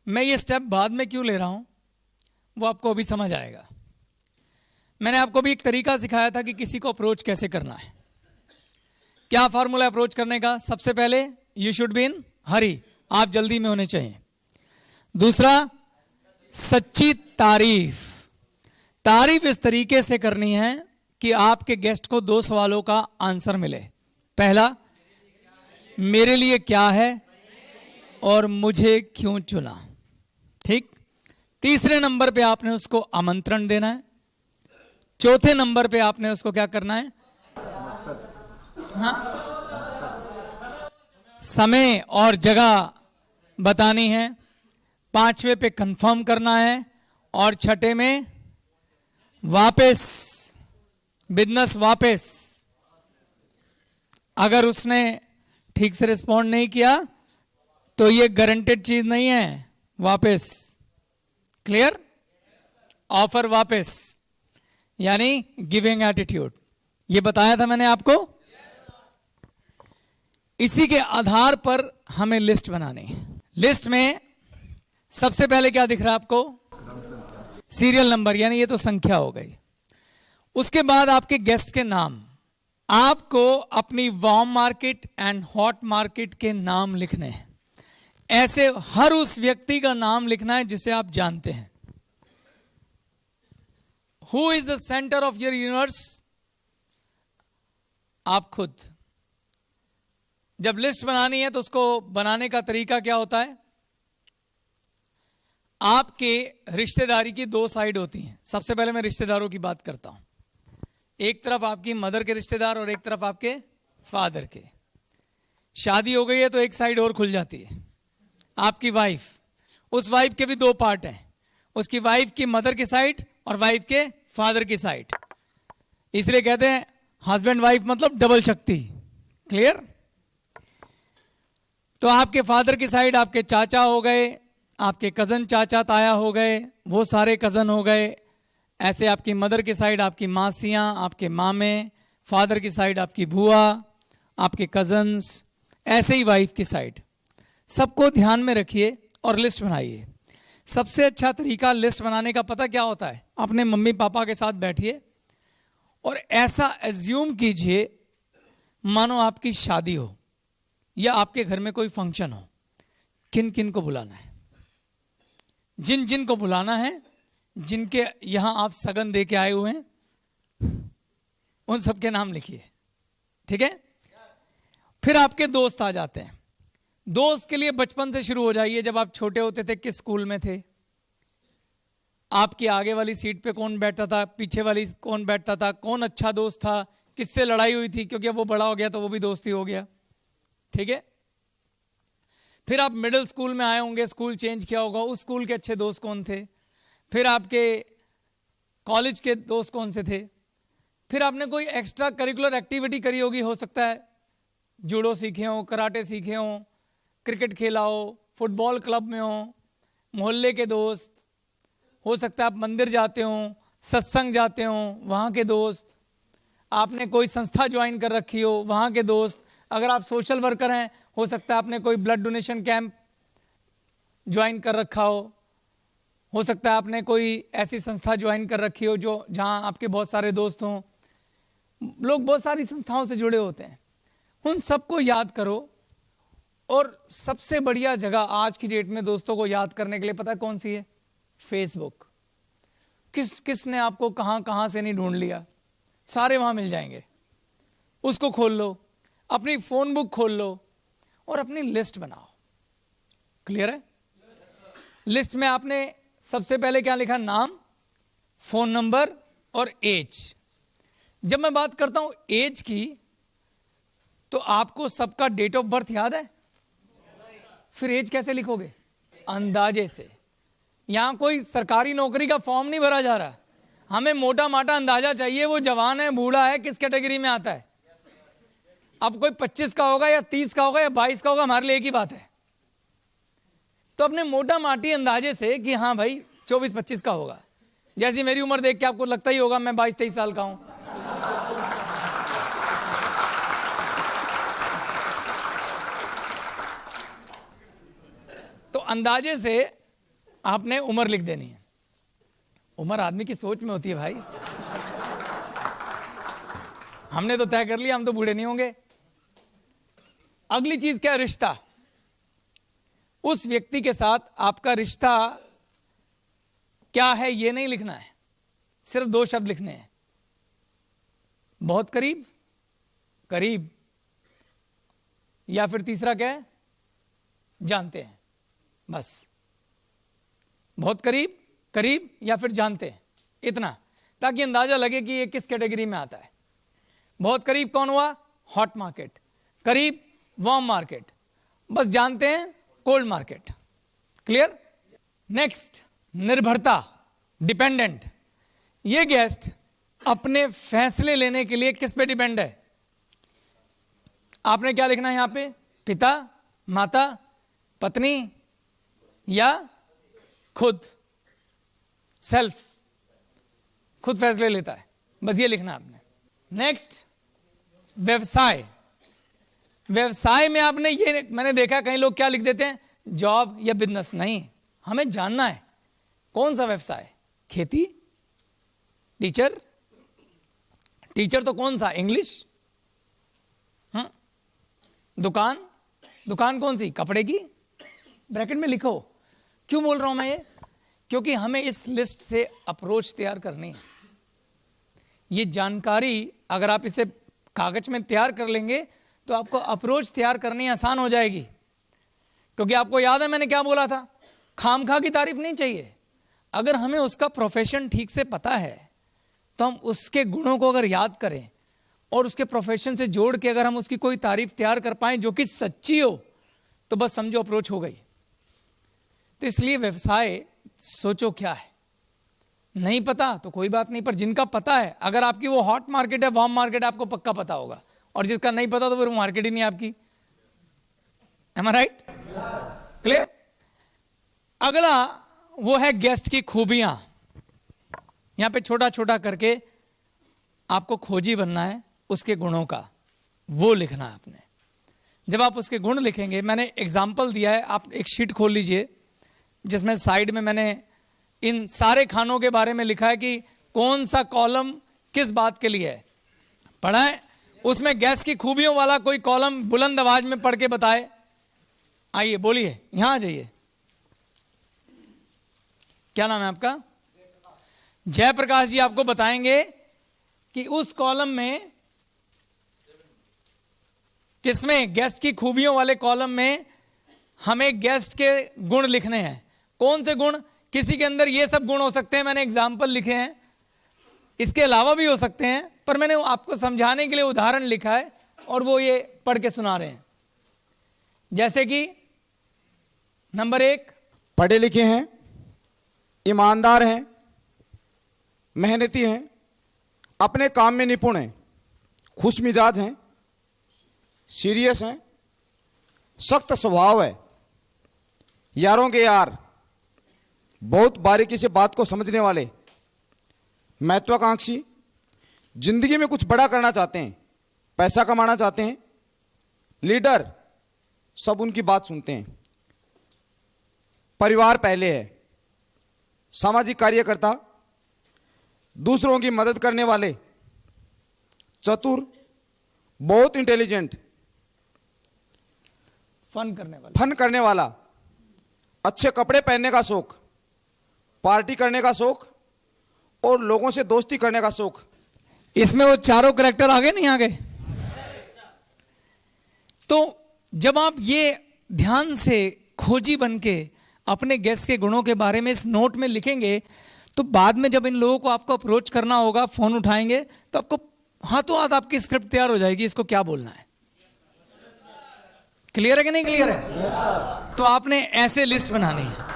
मैं ये स्टेप बाद में क्यों ले रहा हूं वो आपको अभी समझ आएगा। मैंने आपको भी एक तरीका सिखाया था कि किसी को अप्रोच कैसे करना है। क्या फॉर्मूला अप्रोच करने का? सबसे पहले यू शुड बी इन हरी, आप जल्दी में होने चाहिए। दूसरा, सच्ची तारीफ। तारीफ इस तरीके से करनी है कि आपके गेस्ट को 2 सवालों का आंसर मिले। पहला, मेरे लिए क्या है और मुझे क्यों चुना। ठीक। तीसरे नंबर पे आपने उसको आमंत्रण देना है। चौथे नंबर पे आपने उसको क्या करना है? हाँ, समय और जगह बतानी है। 5वें पे कंफर्म करना है और 6ठे में वापस बिजनेस वापस। अगर उसने ठीक से रिस्पॉन्ड नहीं किया तो ये गारंटेड चीज नहीं है, वापस। क्लियर? ऑफर वापस, यानी गिविंग एटीट्यूड। ये बताया था मैंने आपको। इसी के आधार पर हमें लिस्ट बनानी है। लिस्ट में सबसे पहले क्या दिख रहा है आपको? सीरियल नंबर, यानी ये तो संख्या हो गई। उसके बाद आपके गेस्ट के नाम। आपको अपनी warm market and hot market के नाम लिखने हैं। ऐसे हर उस व्यक्ति का नाम लिखना है जिसे आप जानते हैं। Who is the centre of your universe? आप खुद। जब लिस्ट बनानी है तो उसको बनाने का तरीका क्या होता है? आपके रिश्तेदारी की 2 साइड होती हैं। सबसे पहले मैं रिश्तेदारों की बात करता हूं। एक तरफ आपकी मदर के रिश्तेदार और एक तरफ आपके फादर के। शादी हो गई है तो एक साइड और खुल जाती है, आपकी वाइफ। उस वाइफ के भी 2 पार्ट हैं, उसकी वाइफ की मदर की साइड और वाइफ के फादर की साइड। इसलिए कहते हैं हस्बैंड वाइफ मतलब डबल शक्ति। क्लियर? तो आपके फादर की साइड आपके चाचा हो गए, आपके कजन चाचा ताया हो गए, वो सारे कजन हो गए। ऐसे आपकी मदर की साइड आपकी मासियां, आपके मामे, फादर की साइड आपकी बुआ, आपके कजन्स, ऐसे ही वाइफ की साइड। सबको ध्यान में रखिए और लिस्ट बनाइए। सबसे अच्छा तरीका लिस्ट बनाने का पता क्या होता है? अपने मम्मी पापा के साथ बैठिए और ऐसा एज्यूम कीजिए मानो आपकी शादी हो या आपके घर में कोई फंक्शन हो। किन किन को बुलाना है, जिन जिन को बुलाना है, जिनके यहां आप सगन दे के आए हुए हैं, उन सबके नाम लिखिए। ठीक है? फिर आपके दोस्त आ जाते हैं। दोस्त के लिए बचपन से शुरू हो जाइए। जब आप छोटे होते थे किस स्कूल में थे? आपकी आगे वाली सीट पे कौन बैठता था, पीछे वाली कौन बैठता था, कौन अच्छा दोस्त था, किससे लड़ाई हुई थी, क्योंकि वो बड़ा हो गया तो वो भी दोस्ती हो गया। ठीक है? फिर आप मिडिल स्कूल में आए होंगे, स्कूल चेंज किया होगा, उस स्कूल के अच्छे दोस्त कौन थे। फिर आपके कॉलेज के दोस्त कौन से थे। फिर आपने कोई एक्स्ट्रा करिकुलर एक्टिविटी करी होगी, हो सकता है जूडो सीखे हो, कराटे सीखे हो, क्रिकेट खेला हो, फुटबॉल क्लब में हो, मोहल्ले के दोस्त। हो सकता है आप मंदिर जाते हो, सत्संग जाते हो, वहाँ के दोस्त। आपने कोई संस्था ज्वाइन कर रखी हो, वहाँ के दोस्त। अगर आप सोशल वर्कर हैं, हो सकता है आपने कोई ब्लड डोनेशन कैंप ज्वाइन कर रखा हो सकता है आपने कोई ऐसी संस्था ज्वाइन कर रखी हो जो जहाँ आपके बहुत सारे दोस्त हों। लोग बहुत सारी संस्थाओं से जुड़े होते हैं। उन सबको याद करो। और सबसे बढ़िया जगह आज की डेट में दोस्तों को याद करने के लिए पता है कौन सी है? फेसबुक। किसने आपको कहाँ कहाँ से नहीं ढूंढ लिया, सारे वहाँ मिल जाएंगे। उसको खोल लो, अपनी फोन बुक खोल लो और अपनी लिस्ट बनाओ। क्लियर है? लिस्ट में आपने सबसे पहले क्या लिखा? नाम, फोन नंबर और एज। जब मैं बात करता हूं एज की तो आपको सबका डेट ऑफ बर्थ याद है? फिर एज कैसे लिखोगे? अंदाजे से। यहां कोई सरकारी नौकरी का फॉर्म नहीं भरा जा रहा। हमें मोटा माटा अंदाजा चाहिए वो जवान है, बूढ़ा है, किस कैटेगरी में आता है। अब कोई 25 का होगा या 30 का होगा या 22 का होगा, हमारे लिए एक ही बात है। तो अपने मोटा माटी अंदाजे से कि हाँ भाई 24-25 का होगा। जैसी मेरी उम्र देख के आपको लगता ही होगा मैं 22-23 साल का हूं। तो अंदाजे से आपने उम्र लिख देनी है। उम्र आदमी की सोच में होती है भाई। हमने तो तय कर लिया, हम तो बूढ़े नहीं होंगे। अगली चीज क्या? रिश्ता। उस व्यक्ति के साथ आपका रिश्ता क्या है ये नहीं लिखना है, सिर्फ 2 शब्द लिखने हैं, बहुत करीब, करीब, या फिर तीसरा क्या है? जानते हैं। बस बहुत करीब, करीब या फिर जानते हैं, इतना, ताकि अंदाजा लगे कि ये किस कैटेगरी में आता है। बहुत करीब कौन हुआ? Hot market. करीब वार्म मार्केट। बस जानते हैं कोल्ड मार्केट। क्लियर? नेक्स्ट, निर्भरता, डिपेंडेंट। ये गेस्ट अपने फैसले लेने के लिए किस पे डिपेंड है? आपने क्या लिखना है यहां पे? पिता, माता, पत्नी या खुद? सेल्फ, खुद फैसले लेता है, बस ये लिखना आपने। नेक्स्ट, व्यवसाय। व्यवसाय में आपने ये, मैंने देखा कई लोग क्या लिख देते हैं? जॉब या बिजनेस। नहीं, हमें जानना है कौन सा व्यवसाय। खेती, टीचर, टीचर तो कौन सा? इंग्लिश। दुकान, दुकान कौन सी? कपड़े की। ब्रैकेट में लिखो। क्यों बोल रहा हूं मैं ये? क्योंकि हमें इस लिस्ट से अप्रोच तैयार करनी है। ये जानकारी अगर आप इसे कागज में तैयार कर लेंगे तो आपको अप्रोच तैयार करनी आसान हो जाएगी। क्योंकि आपको याद है मैंने क्या बोला था? खामखा की तारीफ नहीं चाहिए। अगर हमें उसका प्रोफेशन ठीक से पता है तो हम उसके गुणों को अगर याद करें और उसके प्रोफेशन से जोड़ के अगर हम उसकी कोई तारीफ तैयार कर पाएं जो कि सच्ची हो, तो बस समझो अप्रोच हो गई। तो इसलिए व्यवसाय सोचो क्या है। नहीं पता तो कोई बात नहीं, पर जिनका पता है, अगर आपकी वो हॉट मार्केट है, वार्म मार्केट, आपको पक्का पता होगा, और जिसका नहीं पता तो फिर वो मार्केट ही नहीं आपकी। एम आई राइट? क्लियर? अगला वो है गेस्ट की खूबियां। यहां पे छोटा छोटा करके आपको खोजी बनना है उसके गुणों का, वो लिखना है आपने। जब आप उसके गुण लिखेंगे, मैंने एग्जाम्पल दिया है, आप एक शीट खोल लीजिए जिसमें साइड में मैंने इन सारे खानों के बारे में लिखा है कि कौन सा कॉलम किस बात के लिए है। पढ़ा है? उसमें गेस्ट की खूबियों वाला कोई कॉलम बुलंद आवाज में पढ़ के बताए। आइए बोलिए, यहां आ जाइए। क्या नाम है आपका? जयप्रकाश जी आपको बताएंगे कि उस कॉलम में, किसमें? गेस्ट की खूबियों वाले कॉलम में हमें गेस्ट के गुण लिखने हैं। कौन से गुण? किसी के अंदर ये सब गुण हो सकते हैं, मैंने एग्जाम्पल लिखे हैं, इसके अलावा भी हो सकते हैं, पर मैंने आपको समझाने के लिए उदाहरण लिखा है और वो ये पढ़ के सुना रहे हैं। जैसे कि नंबर 1, पढ़े लिखे हैं, ईमानदार हैं, मेहनती हैं, अपने काम में निपुण हैं, खुश मिजाज हैं, सीरियस हैं, सख्त स्वभाव है, यारों के यार, बहुत बारीकी से बात को समझने वाले, महत्वाकांक्षी, जिंदगी में कुछ बड़ा करना चाहते हैं, पैसा कमाना चाहते हैं, लीडर, सब उनकी बात सुनते हैं, परिवार पहले है, सामाजिक कार्यकर्ता, दूसरों की मदद करने वाले, चतुर, बहुत इंटेलिजेंट, फन करने वाला, अच्छे कपड़े पहनने का शौक, पार्टी करने का शौक और लोगों से दोस्ती करने का शौक। इसमें वो चारों कैरेक्टर आ गए नहीं आ गए? तो जब आप ये ध्यान से खोजी बनके अपने गेस्ट के गुणों के बारे में इस नोट में लिखेंगे, तो बाद में जब इन लोगों को आपको अप्रोच करना होगा, फोन उठाएंगे, तो आपको हाथों हाथ आपकी स्क्रिप्ट तैयार हो जाएगी, इसको क्या बोलना है। क्लियर है कि नहीं क्लियर है? तो आपने ऐसे लिस्ट बनानी है।